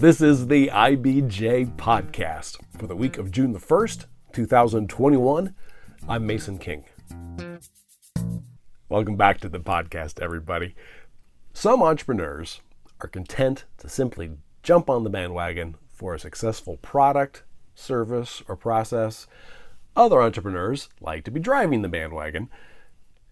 This is the IBJ podcast for the week of June the 1st, 2021. I'm Mason King. Welcome back to the podcast, everybody. Some entrepreneurs are content to simply jump on the bandwagon for a successful product, service, or process. Other entrepreneurs like to be driving the bandwagon.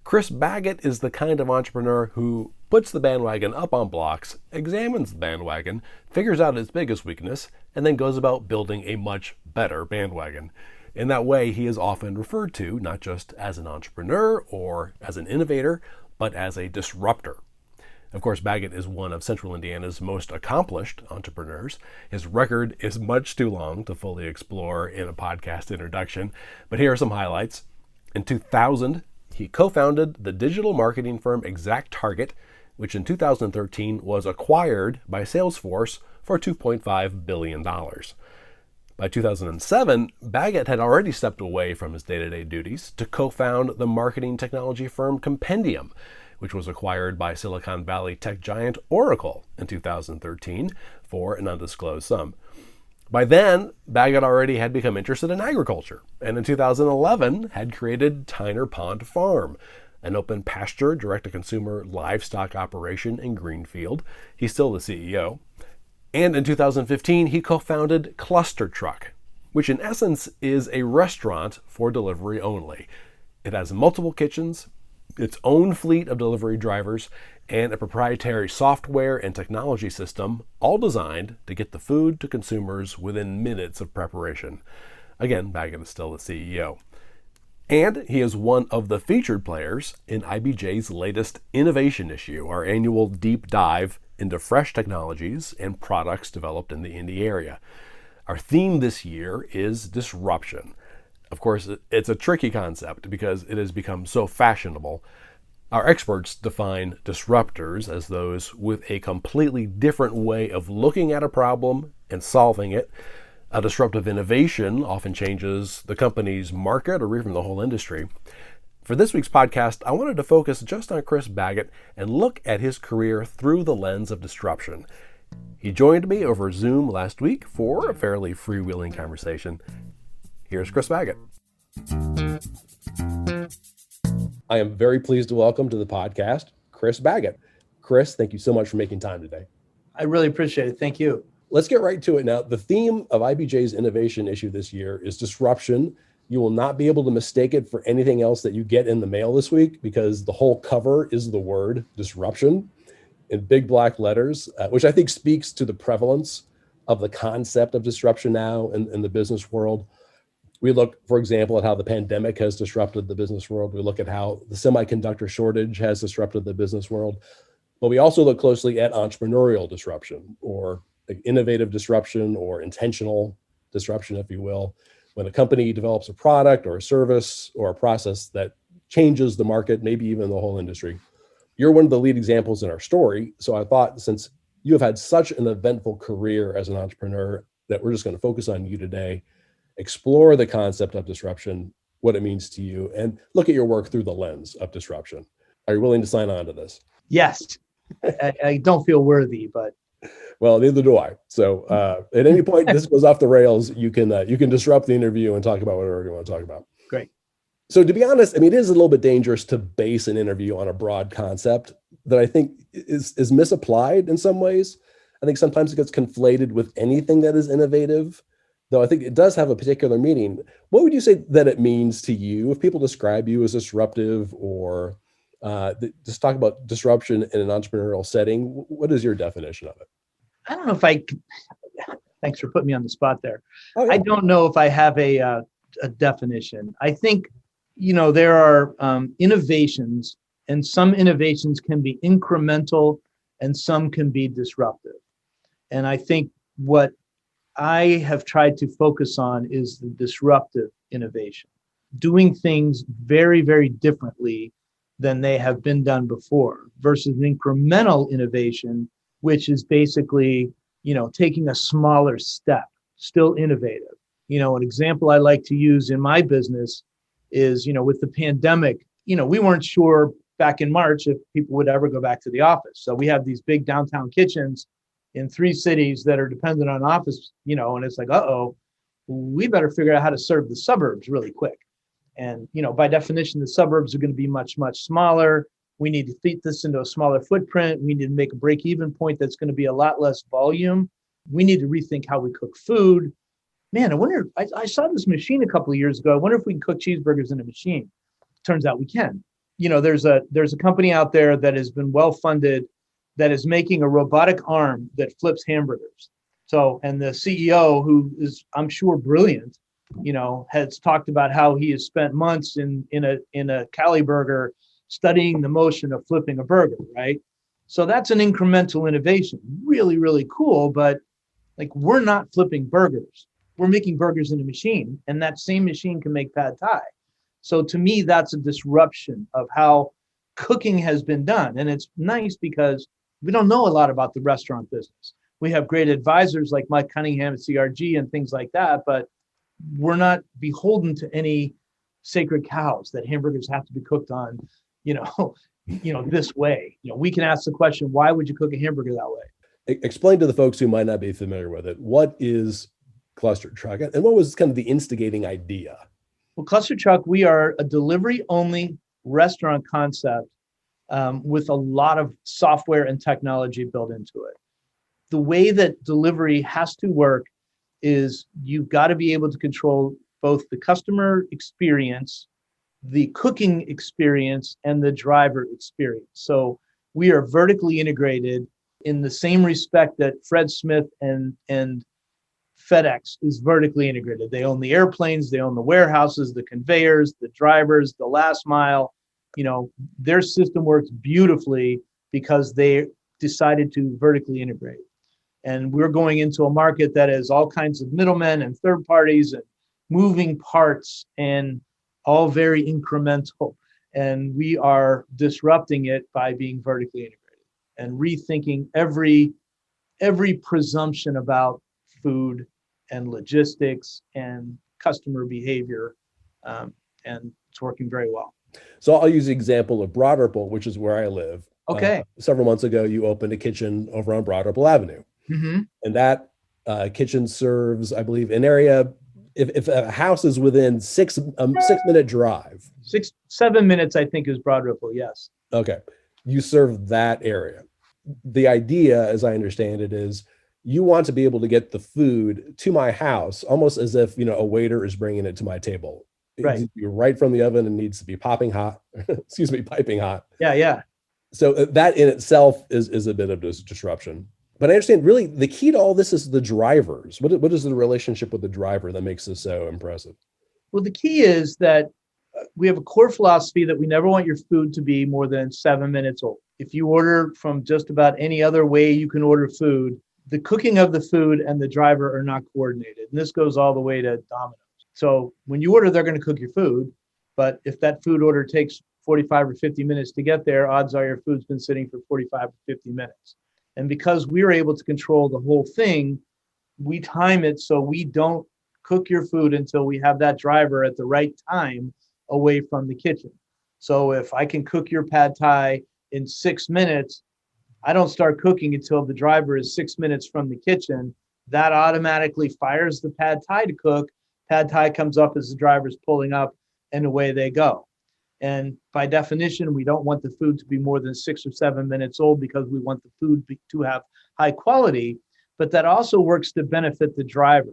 Chris Baggott is the kind of entrepreneur who puts the bandwagon up on blocks, examines the bandwagon, figures out its biggest weakness, and then goes about building a much better bandwagon. In that way, he is often referred to not just as an entrepreneur or as an innovator, but as a disruptor. Of course, Baggott is one of Central Indiana's most accomplished entrepreneurs. His record is much too long to fully explore in a podcast introduction, but here are some highlights. In 2000, he co-founded the digital marketing firm ExactTarget, which in 2013 was acquired by Salesforce for $2.5 billion. By 2007, Baggott had already stepped away from his day-to-day duties to co-found the marketing technology firm Compendium, which was acquired by Silicon Valley tech giant Oracle in 2013 for an undisclosed sum. By then, Baggott already had become interested in agriculture, and in 2011 had created Tyner Pond Farm, an open pasture direct-to-consumer livestock operation in Greenfield. He's still the CEO. And in 2015, he co-founded ClusterTruck, which in essence is a restaurant for delivery only. It has multiple kitchens, its own fleet of delivery drivers, and a proprietary software and technology system, all designed to get the food to consumers within minutes of preparation. Again, Baggott is still the CEO. And he is one of the featured players in IBJ's latest innovation issue, our annual deep dive into fresh technologies and products developed in the Indy area. Our theme this year is disruption. Of course, it's a tricky concept because it has become so fashionable. Our experts define disruptors as those with a completely different way of looking at a problem and solving it. A disruptive innovation often changes the company's market or even the whole industry. For this week's podcast, I wanted to focus just on Chris Baggott and look at his career through the lens of disruption. He joined me over Zoom last week for a fairly freewheeling conversation. Here's Chris Baggott. I am very pleased to welcome to the podcast, Chris Baggott. Chris, thank you so much for making time today. I really appreciate it. Thank you. Let's get right to it now. The theme of IBJ's innovation issue this year is disruption. You will not be able to mistake it for anything else that you get in the mail this week because the whole cover is the word disruption in big black letters, which I think speaks to the prevalence of the concept of disruption now in the business world. We look, for example, at how the pandemic has disrupted the business world. We look at how the semiconductor shortage has disrupted the business world. But we also look closely at entrepreneurial disruption or innovative disruption or intentional disruption, if you will, when a company develops a product or a service or a process that changes the market, maybe even the whole industry. You're one of the lead examples in our story. So I thought since you have had such an eventful career as an entrepreneur that we're just going to focus on you today, explore the concept of disruption, what it means to you, and look at your work through the lens of disruption. Are you willing to sign on to this? Yes. I don't feel worthy, but. Well, neither do I. So at any point this goes off the rails, you can disrupt the interview and talk about whatever you want to talk about. Great. So to be honest, I mean, it is a little bit dangerous to base an interview on a broad concept that I think is misapplied in some ways. I think sometimes it gets conflated with anything that is innovative, though I think it does have a particular meaning. What would you say that it means to you if people describe you as disruptive or just talk about disruption in an entrepreneurial setting? What is your definition of it? I don't know if thanks for putting me on the spot there. Oh, yeah. I don't know if I have a definition. I think, there are innovations, and some innovations can be incremental and some can be disruptive. And I think what I have tried to focus on is the disruptive innovation, doing things very, very differently than they have been done before versus incremental innovation, which is basically, taking a smaller step, still innovative. An example I like to use in my business is, with the pandemic, we weren't sure back in March if people would ever go back to the office. So we have these big downtown kitchens in 3 cities that are dependent on office, and it's like, uh-oh, we better figure out how to serve the suburbs really quick. And, by definition, the suburbs are going to be much, much smaller. We need to fit this into a smaller footprint. We need to make a break-even point that's going to be a lot less volume. We need to rethink how we cook food. Man, I wonder, I saw this machine a couple of years ago. I wonder if we can cook cheeseburgers in a machine. Turns out we can. There's a company out there that has been well-funded that is making a robotic arm that flips hamburgers. So, and the CEO, who is, I'm sure, brilliant, has talked about how he has spent months in a Cali burger studying the motion of flipping a burger, right? So that's an incremental innovation. Really, really cool. But like, we're not flipping burgers. We're making burgers in a machine, and that same machine can make pad thai. So to me, that's a disruption of how cooking has been done. And it's nice because we don't know a lot about the restaurant business. We have great advisors like Mike Cunningham at CRG and things like that, but we're not beholden to any sacred cows that hamburgers have to be cooked on, this way. We can ask the question, why would you cook a hamburger that way? Explain to the folks who might not be familiar with it, what is ClusterTruck and what was kind of the instigating idea? Well, ClusterTruck, we are a delivery-only restaurant concept with a lot of software and technology built into it. The way that delivery has to work is you've got to be able to control both the customer experience, the cooking experience, and the driver experience. So we are vertically integrated in the same respect that Fred Smith and FedEx is vertically integrated. They own the airplanes, they own the warehouses, the conveyors, the drivers, the last mile. Their system works beautifully because they decided to vertically integrate. And we're going into a market that has all kinds of middlemen and third parties and moving parts and all very incremental. And we are disrupting it by being vertically integrated and rethinking every presumption about food and logistics and customer behavior. And it's working very well. So I'll use the example of Broad Ripple, which is where I live. Okay. Several months ago, you opened a kitchen over on Broad Ripple Avenue. Mm-hmm. And that kitchen serves, I believe, an area, if a house is within 6-minute drive. 7 minutes, I think, is Broad Ripple, yes. Okay. You serve that area. The idea, as I understand it, is you want to be able to get the food to my house almost as if, a waiter is bringing it to my table. Right. You're right from the oven and needs to be piping hot. Piping hot. Yeah. So that in itself is a bit of disruption. But I understand really the key to all this is the drivers. What is the relationship with the driver that makes this so impressive? Well, the key is that we have a core philosophy that we never want your food to be more than 7 minutes old. If you order from just about any other way you can order food, the cooking of the food and the driver are not coordinated. And this goes all the way to Domino's. So when you order, they're going to cook your food. But if that food order takes 45 or 50 minutes to get there, odds are your food's been sitting for 45 or 50 minutes. And because we're able to control the whole thing, we time it so we don't cook your food until we have that driver at the right time away from the kitchen. So if I can cook your pad thai in 6 minutes, I don't start cooking until the driver is 6 minutes from the kitchen. That automatically fires the pad thai to cook. Pad thai comes up as the driver's pulling up, and away they go. And by definition, we don't want the food to be more than 6 or 7 minutes old because we want the food to have high quality, but that also works to benefit the driver.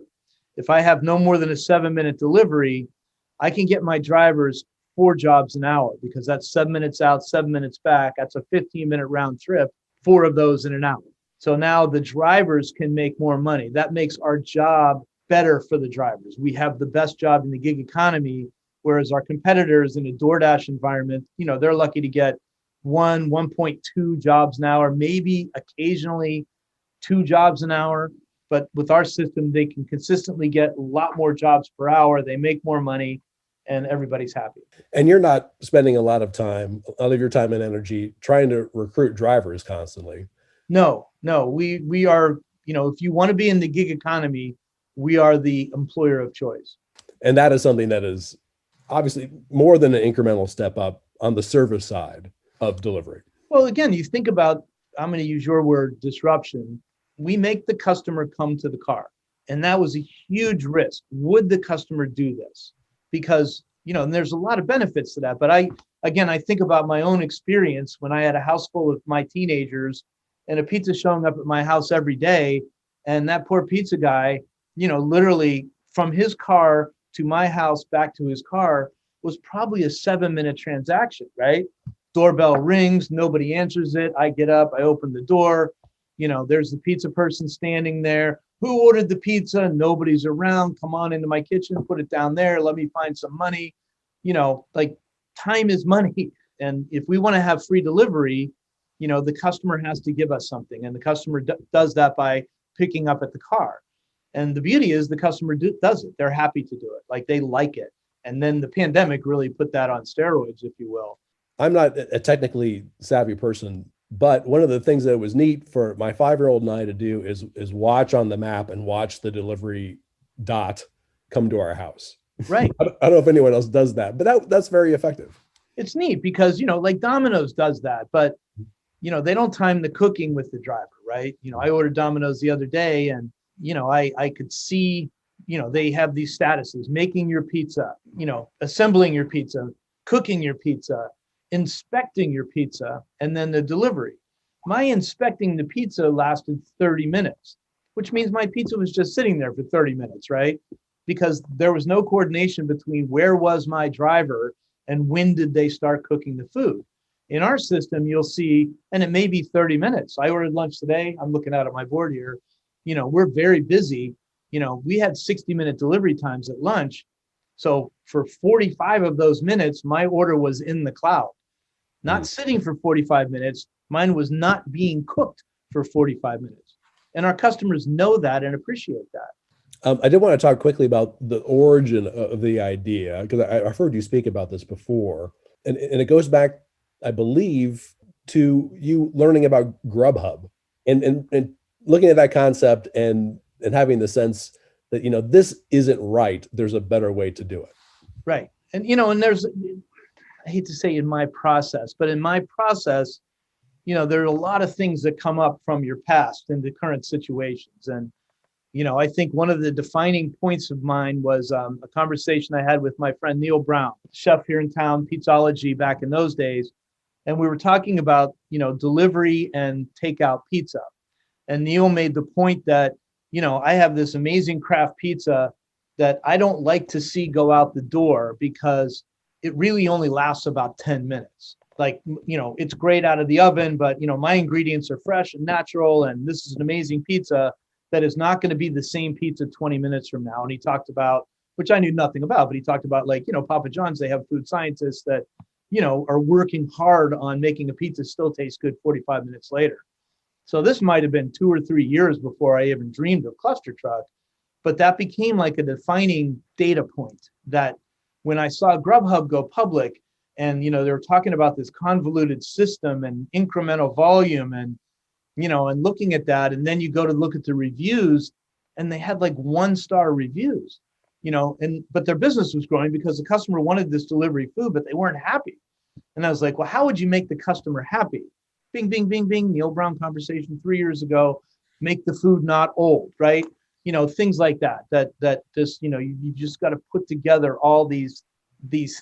If I have no more than a 7-minute delivery, I can get my drivers 4 jobs an hour because that's 7 minutes out, 7 minutes back. That's a 15-minute round trip, 4 of those in an hour. So now the drivers can make more money. That makes our job better for the drivers. We have the best job in the gig economy, whereas our competitors in a DoorDash environment, they're lucky to get 1.2 jobs an hour, maybe occasionally 2 jobs an hour. But with our system, they can consistently get a lot more jobs per hour. They make more money and everybody's happy. And you're not spending a lot of your time and energy trying to recruit drivers constantly. No, we are, if you want to be in the gig economy, we are the employer of choice. And that is something that is obviously more than an incremental step up on the service side of delivery. Well, again, you think about, I'm going to use your word, disruption. we make the customer come to the car. And that was a huge risk. Would the customer do this? Because, and there's a lot of benefits to that. But I think about my own experience when I had a house full of my teenagers and a pizza showing up at my house every day. And that poor pizza guy, literally from his car to my house back to his car was probably a 7-minute transaction, right? Doorbell rings, nobody answers it. I get up, I open the door. There's the pizza person standing there. Who ordered the pizza? Nobody's around. Come on into my kitchen, put it down there. Let me find some money. Like time is money. And if we want to have free delivery, the customer has to give us something. And the customer does that by picking up at the car. And the beauty is the customer does it. They're happy to do it. Like they like it. And then the pandemic really put that on steroids, if you will. I'm not a technically savvy person, but one of the things that was neat for my 5-year-old and I to do is watch on the map and watch the delivery dot come to our house. Right. I don't know if anyone else does that, but that's very effective. It's neat because, like Domino's does that, but, they don't time the cooking with the driver, right? I ordered Domino's the other day and, I could see, they have these statuses: making your pizza, assembling your pizza, cooking your pizza, inspecting your pizza, and then the delivery. My inspecting the pizza lasted 30 minutes, which means my pizza was just sitting there for 30 minutes, right? Because there was no coordination between where was my driver and when did they start cooking the food. In our system, you'll see, and it may be 30 minutes. I ordered lunch today. I'm looking out at my board here. We're very busy. We had 60-minute delivery times at lunch. So for 45 of those minutes, my order was in the cloud, not sitting for 45 minutes. Mine was not being cooked for 45 minutes. And our customers know that and appreciate that. I did want to talk quickly about the origin of the idea, because I've heard you speak about this before. And it goes back, I believe, to you learning about Grubhub and looking at that concept and having the sense that, this isn't right. There's a better way to do it. Right. And, and there's, I hate to say in my process, but in my process, there are a lot of things that come up from your past into current situations. And, I think one of the defining points of mine was a conversation I had with my friend Neil Brown, chef here in town, Pizzology back in those days. And we were talking about, delivery and takeout pizza. And Neil made the point that, I have this amazing craft pizza that I don't like to see go out the door because it really only lasts about 10 minutes. Like, it's great out of the oven, but, my ingredients are fresh and natural. And this is an amazing pizza that is not going to be the same pizza 20 minutes from now. And he talked about, which I knew nothing about, but he talked about Papa John's, they have food scientists that, are working hard on making a pizza still taste good 45 minutes later. So this might have been 2 or 3 years before I even dreamed of ClusterTruck, but that became like a defining data point that when I saw Grubhub go public and, they were talking about this convoluted system and incremental volume and, and looking at that, and then you go to look at the reviews and they had like 1-star reviews, but their business was growing because the customer wanted this delivery food, but they weren't happy. And I was like, well, how would you make the customer happy? Bing, bing, bing, bing, Neil Brown conversation 3 years ago, make the food not old, right? Things like that just, you just got to put together all these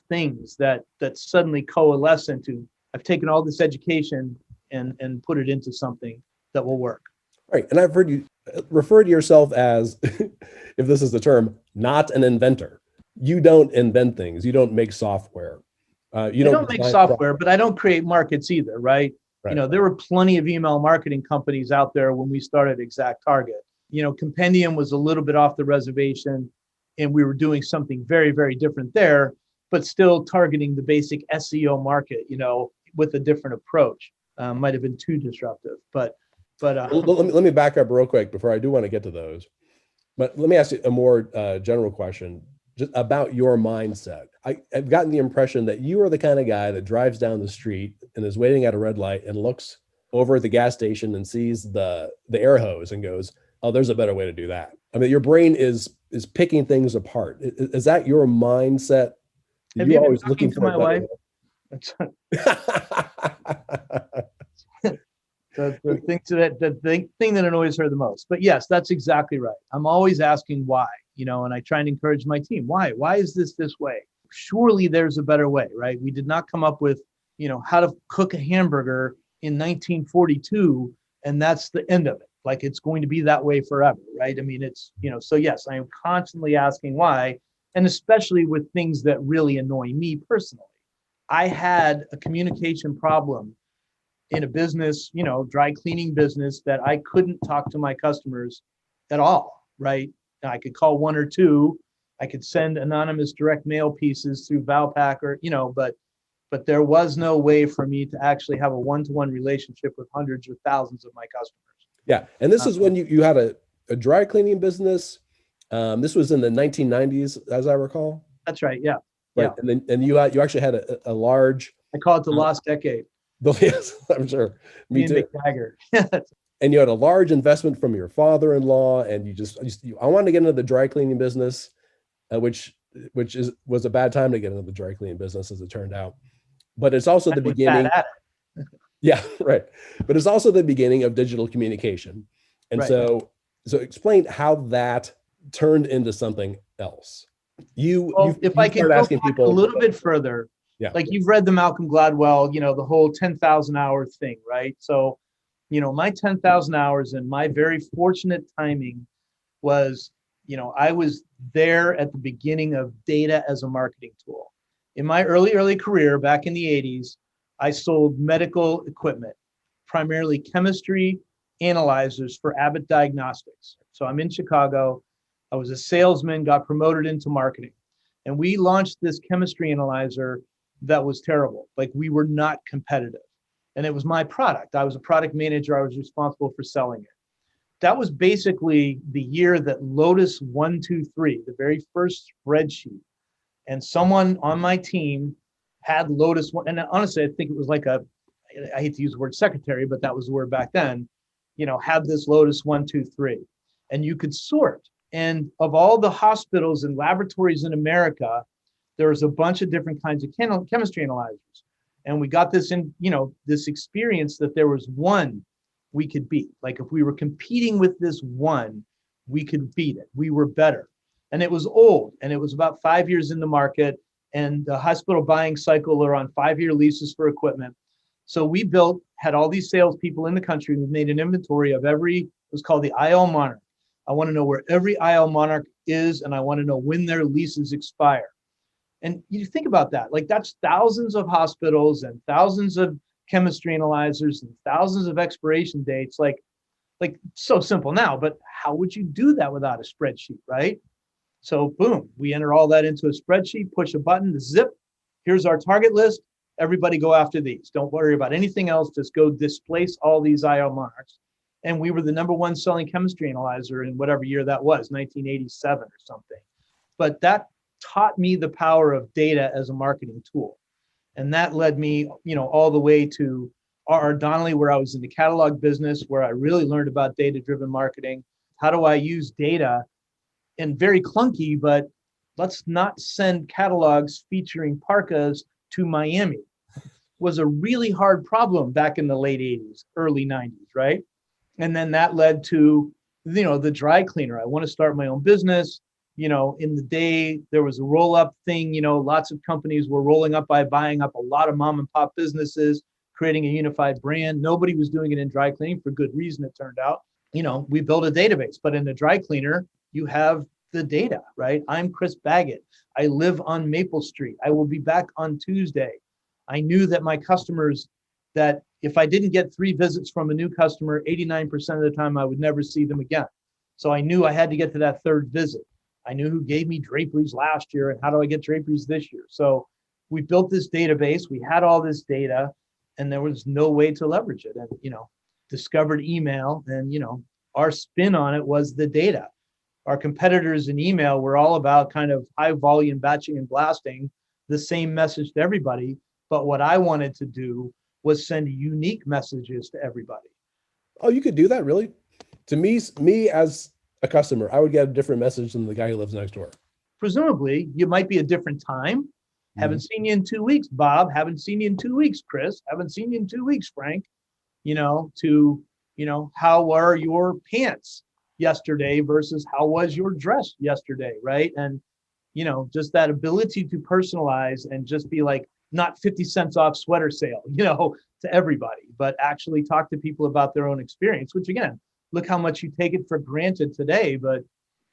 things that suddenly coalesce into, I've taken all this education and put it into something that will work. Right. And I've heard you refer to yourself as, if this is the term, not an inventor. You don't invent things. You don't make software. You don't make software, but I don't create markets either, right? Right. There were plenty of email marketing companies out there when we started ExactTarget. Compendium was a little bit off the reservation and we were doing something very, very different there, but still targeting the basic SEO market, with a different approach. Might have been too disruptive, but let me back up real quick before I do want to get to those. But let me ask you a more general question just about your mindset. I've gotten the impression that you are the kind of guy that drives down the street and is waiting at a red light and looks over at the gas station and sees the air hose and goes, oh, there's a better way to do that. I mean, your brain is picking things apart. Is that your mindset? Have you been talking to my wife? The thing that annoys her the most. But yes, that's exactly right. I'm always asking why, and I try and encourage my team. Why is this way? Surely there's a better way, right? We did not come up with, how to cook a hamburger in 1942, and that's the end of it. Like it's going to be that way forever, right? I mean, it's, so yes, I am constantly asking why, and especially with things that really annoy me personally. I had a communication problem in a business, dry cleaning business, that I couldn't talk to my customers at all, right? I could call one or two, I could send anonymous direct mail pieces through Valpak or, but there was no way for me to actually have a one-to-one relationship with hundreds or thousands of my customers. Yeah. And this is when you had a dry cleaning business. This was in the 1990s, as I recall. That's right. Yeah. Right. Yeah. And you actually had a large. I call it the lost decade. Yes, I'm sure. Me too. Baggott. And you had a large investment from your father-in-law, and I wanted to get into the dry cleaning business, which was a bad time to get into the dry cleaning business, as it turned out. But it's also the beginning. Yeah, right. But it's also the beginning of digital communication. And right. so explain how that turned into something else. If I can go back people a little bit further, yeah, like you've read the Malcolm Gladwell, the whole 10,000 hour thing, right? So, my 10,000 hours and my very fortunate timing was, I was there at the beginning of data as a marketing tool. In my early career back in the 80s, I sold medical equipment, primarily chemistry analyzers for Abbott Diagnostics. So I'm in Chicago. I was a salesman, got promoted into marketing. And we launched this chemistry analyzer that was terrible. Like we were not competitive. And it was my product. I was a product manager. I was responsible for selling it. That was basically the year that Lotus 123, the very first spreadsheet, and someone on my team had Lotus one. And honestly, I think it was like I hate to use the word secretary, but that was the word back then, had this Lotus 123. And you could sort. And of all the hospitals and laboratories in America, there was a bunch of different kinds of chemistry analyzers. And we got this this experience that there was one we could beat. Like if we were competing with this one, we could beat it. We were better. And it was old, and it was about 5 years in the market, and the hospital buying cycle are on 5-year leases for equipment. So we had all these salespeople in the country. We made an inventory of it was called the IL Monarch. I want to know where every IL Monarch is, and I want to know when their leases expire. And you think about that, like that's thousands of hospitals and thousands of chemistry analyzers and thousands of expiration dates, like so simple now, but how would you do that without a spreadsheet, right? So boom, we enter all that into a spreadsheet, push a button, zip, here's our target list. Everybody go after these. Don't worry about anything else. Just go displace all these IL Monarchs. And we were the number one selling chemistry analyzer in whatever year that was, 1987 or something. But that taught me the power of data as a marketing tool. And that led me, all the way to R.R. Donnelley, where I was in the catalog business, where I really learned about data-driven marketing. How do I use data? And very clunky, but let's not send catalogs featuring parkas to Miami. Was a really hard problem back in the late 80s, early 90s, right? And then that led to, the dry cleaner. I want to start my own business. In the day, there was a roll-up thing. Lots of companies were rolling up by buying up a lot of mom and pop businesses, creating a unified brand. Nobody was doing it in dry cleaning for good reason, it turned out. We built a database, but in the dry cleaner, you have the data, right? I'm Chris Baggott. I live on Maple Street. I will be back on Tuesday. I knew that my customers, that if I didn't get 3 visits from a new customer, 89% of the time I would never see them again. So I knew I had to get to that 3rd visit. I knew who gave me draperies last year and how do I get draperies this year. So we built this database. We had all this data, and there was no way to leverage it. And, discovered email, and, our spin on it was the data. Our competitors in email were all about kind of high volume batching and blasting the same message to everybody. But what I wanted to do was send unique messages to everybody. Oh, you could do that, really? To me as a customer, I would get a different message than the guy who lives next door. Presumably, you might be a different time. Mm-hmm. Haven't seen you in 2 weeks, Bob. Haven't seen you in 2 weeks, Chris. Haven't seen you in 2 weeks, Frank. to, how were your pants yesterday versus how was your dress yesterday, right? And, just that ability to personalize and just be like, not 50 cents off sweater sale, to everybody, but actually talk to people about their own experience, which again, look how much you take it for granted today, but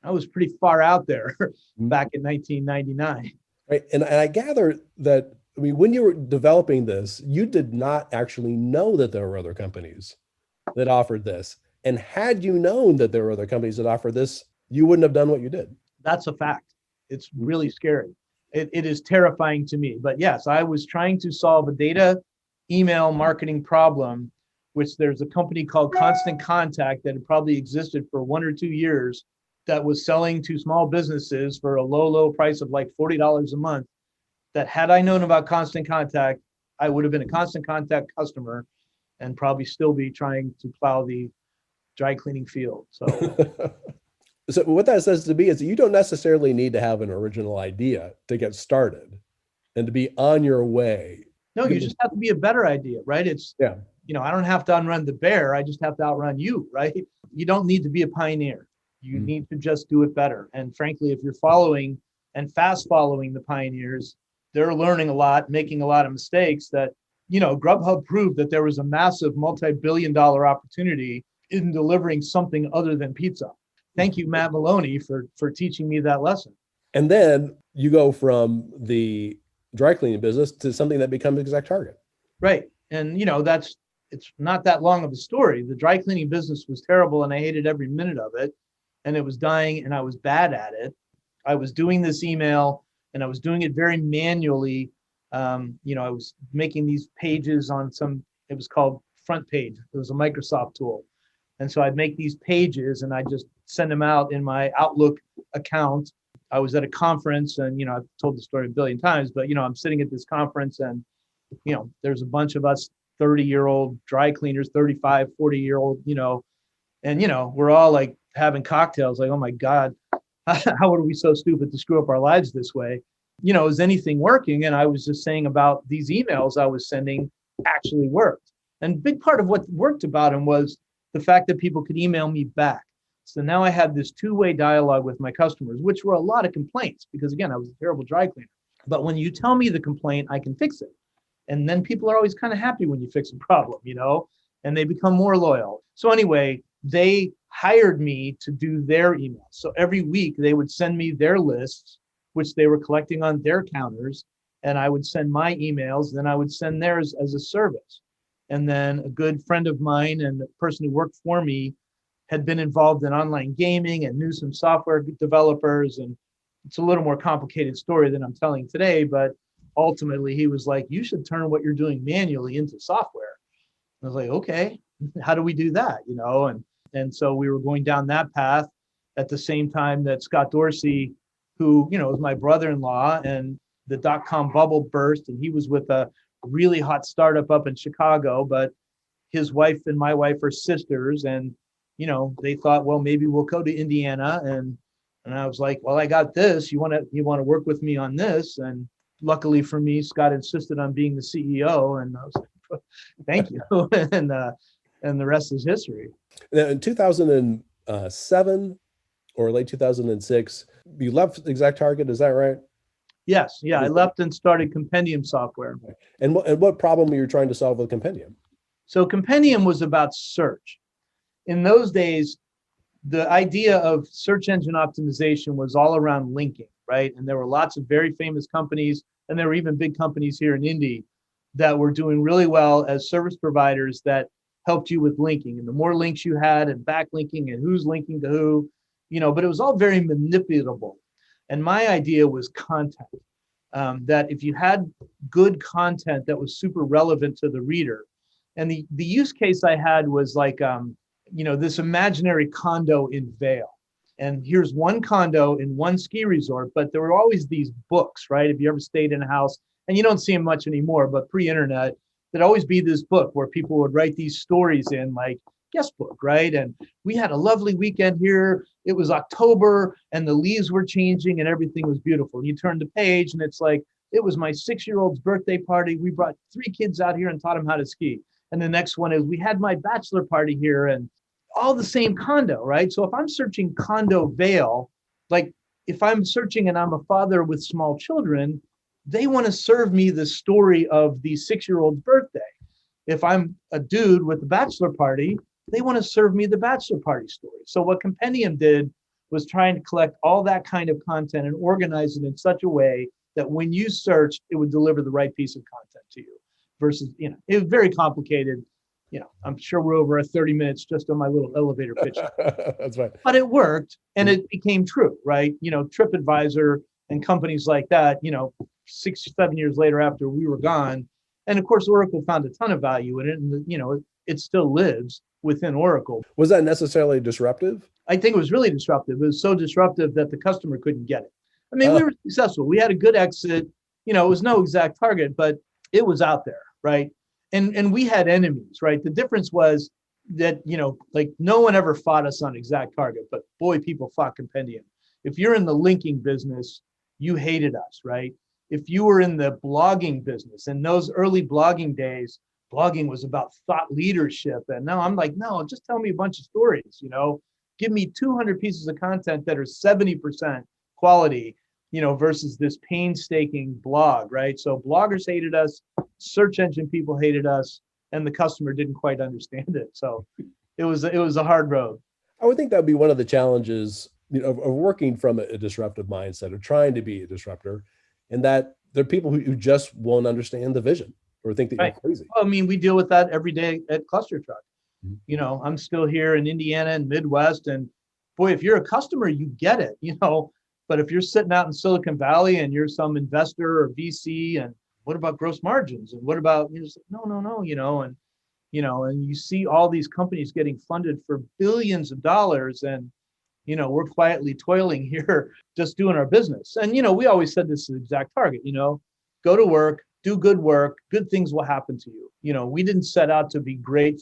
I was pretty far out there back in 1999. Right. And I gather that, I mean, when you were developing this, you did not actually know that there were other companies that offered this. And had you known that there were other companies that offered this, you wouldn't have done what you did. That's a fact. It's really scary. It is terrifying to me. But yes, I was trying to solve a data email marketing problem, which there's a company called Constant Contact that had probably existed for 1 or 2 years that was selling to small businesses for a low price of like $40 a month. That had I known about Constant Contact, I would have been a Constant Contact customer and probably still be trying to plow the dry cleaning field. So So what that says to me is that you don't necessarily need to have an original idea to get started and to be on your way. no, you just have to be a better idea, right? It's, Yeah. I don't have to outrun the bear. I just have to outrun you, right? You don't need to be a pioneer. You need to just do it better. And frankly, if you're following and fast following the pioneers, they're learning a lot, making a lot of mistakes that, Grubhub proved that there was a massive multi-billion-dollar opportunity in delivering something other than pizza. Thank you, Matt Maloney, for teaching me that lesson. And then you go from the dry cleaning business to something that becomes ExactTarget. Right. And, it's not that long of a story. The dry cleaning business was terrible and I hated every minute of it. And it was dying and I was bad at it. I was doing this email and I was doing it very manually. I was making these pages on it was called Front Page. It was a Microsoft tool. And so I'd make these pages and I just send them out in my Outlook account. I was at a conference and, I've told the story a billion times, but, I'm sitting at this conference and, there's a bunch of us 30-year-old dry cleaners, 35, 40-year-old, and, we're all like having cocktails like, oh my God, how are we so stupid to screw up our lives this way? Is anything working? And I was just saying about these emails I was sending actually worked. And big part of what worked about them was the fact that people could email me back. So now I had this two-way dialogue with my customers, which were a lot of complaints because again, I was a terrible dry cleaner. But when you tell me the complaint, I can fix it. And then people are always kind of happy when you fix a problem, and they become more loyal. So anyway, they hired me to do their emails. So every week they would send me their lists, which they were collecting on their counters. And I would send my emails, then I would send theirs as a service. And then a good friend of mine and the person who worked for me had been involved in online gaming and knew some software developers. And it's a little more complicated story than I'm telling today, but ultimately he was like, you should turn what you're doing manually into software. I was like, okay, how do we do that? And so we were going down that path at the same time that Scott Dorsey, who, was my brother-in-law, and the dot-com bubble burst, and he was with a really hot startup up in Chicago, but his wife and my wife are sisters. And, they thought, well, maybe we'll go to Indiana. And I was like, well, I got this. You want to work with me on this? And luckily for me, Scott insisted on being the CEO. And I was like, thank you. And the rest is history. In 2007 or late 2006, you left ExactTarget, is that right? Yes. Yeah. I left and started Compendium Software. And what problem were you trying to solve with Compendium? So Compendium was about search. In those days, the idea of search engine optimization was all around linking, right? And there were lots of very famous companies, and there were even big companies here in Indy that were doing really well as service providers that helped you with linking. And the more links you had and backlinking and who's linking to who, but it was all very manipulable. And my idea was content, that if you had good content that was super relevant to the reader, and the use case I had was like, this imaginary condo in Vail. And here's one condo in one ski resort, but there were always these books, right? If you ever stayed in a house, and you don't see them much anymore, but pre-internet, there'd always be this book where people would write these stories in, like guest book, right? And we had a lovely weekend here. It was October and the leaves were changing and everything was beautiful. You turn the page and it's like, it was my 6-year-old's birthday party. We brought 3 kids out here and taught them how to ski. And the next one is we had my bachelor party here, and all the same condo, right? So if I'm searching condo Vale, like if I'm searching and I'm a father with small children, they want to serve me the story of the 6-year-old's birthday. If I'm a dude with the bachelor party, they want to serve me the bachelor party story. So what Compendium did was trying to collect all that kind of content and organize it in such a way that when you searched, it would deliver the right piece of content to you versus, it was very complicated. I'm sure we're over 30 minutes just on my little elevator pitch. That's right. But it worked and it became true, right? TripAdvisor and companies like that, 6 or 7 years later after we were gone. And of course, Oracle found a ton of value in it. And, it still lives within Oracle. Was that necessarily disruptive? I think it was really disruptive. It was so disruptive that the customer couldn't get it. I mean, we were successful. We had a good exit. It was no ExactTarget, but it was out there, right? And we had enemies, right? The difference was that, like no one ever fought us on ExactTarget, but boy, people fought Compendium. If you're in the linking business, you hated us, right? If you were in the blogging business, in those early blogging days, blogging was about thought leadership. And now I'm like, no, just tell me a bunch of stories, give me 200 pieces of content that are 70% quality, versus this painstaking blog, right? So bloggers hated us, search engine people hated us, and the customer didn't quite understand it. So it was a hard road. I would think that would be one of the challenges of working from a disruptive mindset, of trying to be a disruptor, and that there are people who just won't understand the vision or think that right. You're crazy. Well, I mean, we deal with that every day at ClusterTruck. Mm-hmm. I'm still here in Indiana and Midwest, and boy, if you're a customer, you get it, but if you're sitting out in Silicon Valley and you're some investor or VC, and what about gross margins? And what about, no, and you see all these companies getting funded for billions of dollars, and, we're quietly toiling here, just doing our business. And, we always said this is ExactTarget, go to work, do good work, good things will happen to you. We didn't set out to be great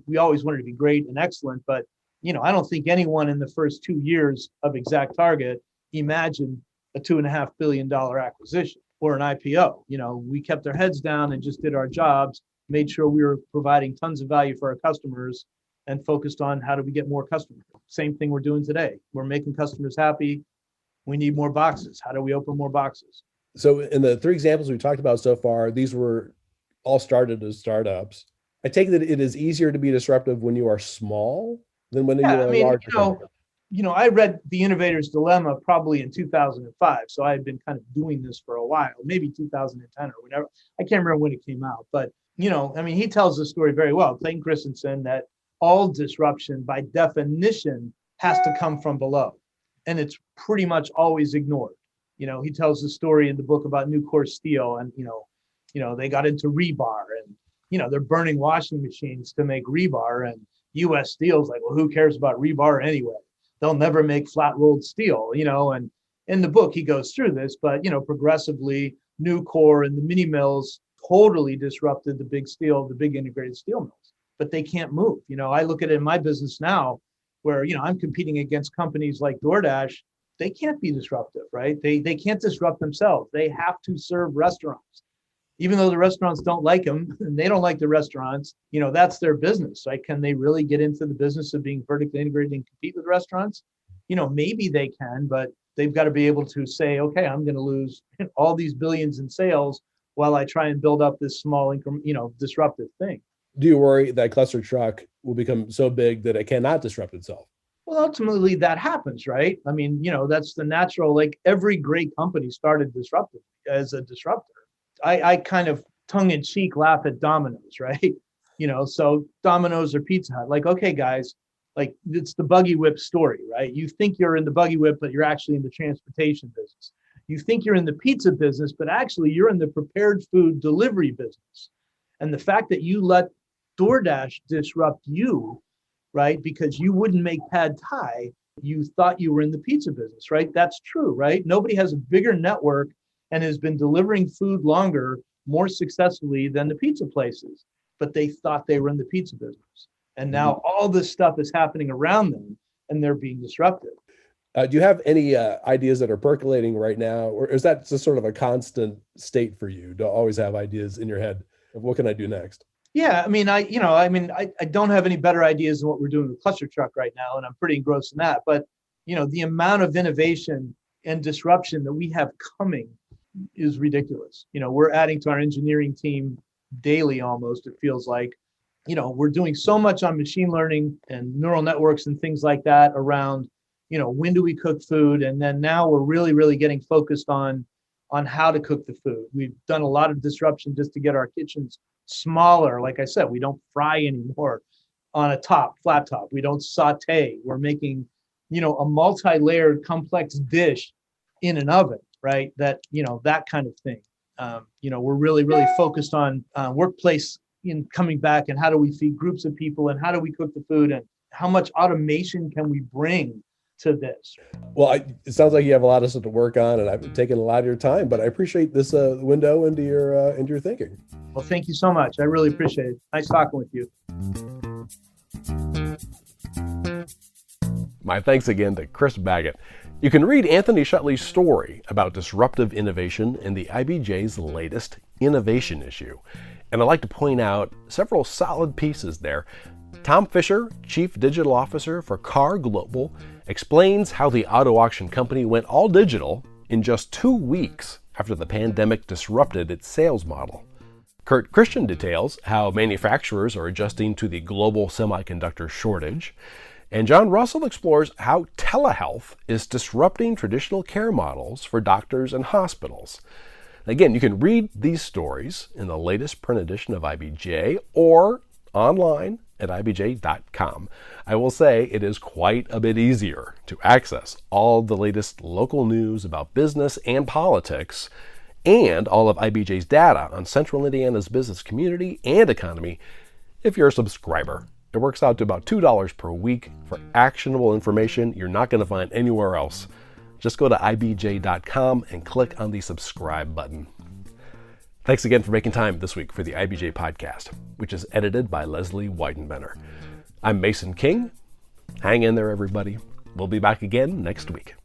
we always wanted to be great and excellent, but, I don't think anyone in the first 2 years of ExactTarget imagined a $2.5 billion acquisition or an IPO. We kept our heads down and just did our jobs, made sure we were providing tons of value for our customers, and focused on how do we get more customers. Same thing we're doing today. We're making customers happy. We need more boxes. How do we open more boxes? So in the 3 examples we talked about so far, these were all started as startups. I take that it is easier to be disruptive when you are small than when you are large. I read The Innovator's Dilemma probably in 2005. So I had been kind of doing this for a while, maybe 2010 or whatever. I can't remember when it came out, but he tells the story very well. Clayton Christensen, that all disruption by definition has to come from below. And it's pretty much always ignored. He tells the story in the book about Nucor Steel, and, they got into rebar, and, they're burning washing machines to make rebar, and US Steel's like, well, who cares about rebar anyway? They'll never make flat rolled steel, and in the book, he goes through this, but, progressively Nucor and the mini mills totally disrupted the big integrated steel mills, but they can't move. I look at it in my business now where, I'm competing against companies like DoorDash. They can't be disruptive, right? They can't disrupt themselves. They have to serve restaurants. Even though the restaurants don't like them and they don't like the restaurants, that's their business, right? Can they really get into the business of being vertically integrated and compete with restaurants? Maybe they can, but they've got to be able to say, okay, I'm going to lose all these billions in sales while I try and build up this small income, disruptive thing. Do you worry that ClusterTruck will become so big that it cannot disrupt itself? Well, ultimately that happens, right? That's the natural, like every great company started disruptive as a disruptor. I kind of tongue in cheek laugh at Domino's, right? So Domino's or Pizza Hut, like, okay, guys, like it's the buggy whip story, right? You think you're in the buggy whip, but you're actually in the transportation business. You think you're in the pizza business, but actually you're in the prepared food delivery business. And the fact that you let DoorDash disrupt you, right? Because you wouldn't make pad thai, you thought you were in the pizza business, right? That's true, right? Nobody has a bigger network and has been delivering food longer, more successfully than the pizza places, but they thought they were in the pizza business. And now all this stuff is happening around them and they're being disrupted. Do you have any ideas that are percolating right now, or is that just sort of a constant state for you to always have ideas in your head of what can I do next? Yeah, I don't have any better ideas than what we're doing with ClusterTruck right now, and I'm pretty engrossed in that. But, the amount of innovation and disruption that we have coming is ridiculous. We're adding to our engineering team daily almost, it feels like. We're doing so much on machine learning and neural networks and things like that around, when do we cook food? And then now we're really, really getting focused on how to cook the food. We've done a lot of disruption just to get our kitchens smaller. Like I said, we don't fry anymore on a flat top. We don't saute. We're making, a multi-layered complex dish in an oven, right? That kind of thing. We're really, really focused on workplace in coming back, and how do we feed groups of people, and how do we cook the food, and how much automation can we bring to this? Well, it sounds like you have a lot of stuff to work on, and I've taken a lot of your time, but I appreciate this window into your thinking. Well, thank you so much. I really appreciate it. Nice talking with you. My thanks again to Chris Baggott. You can read Anthony Shutley's story about disruptive innovation in the IBJ's latest innovation issue. And I'd like to point out several solid pieces there. Tom Fisher, Chief Digital Officer for Car Global, explains how the auto auction company went all digital in just 2 weeks after the pandemic disrupted its sales model. Kurt Christian details how manufacturers are adjusting to the global semiconductor shortage. And John Russell explores how telehealth is disrupting traditional care models for doctors and hospitals. Again, you can read these stories in the latest print edition of IBJ or online at ibj.com. I will say it is quite a bit easier to access all the latest local news about business and politics, and all of IBJ's data on Central Indiana's business community and economy if you're a subscriber. It works out to about $2 per week for actionable information you're not going to find anywhere else. Just go to ibj.com and click on the subscribe button. Thanks again for making time this week for the IBJ podcast, which is edited by Leslie Weidenbender. I'm Mason King. Hang in there, everybody. We'll be back again next week.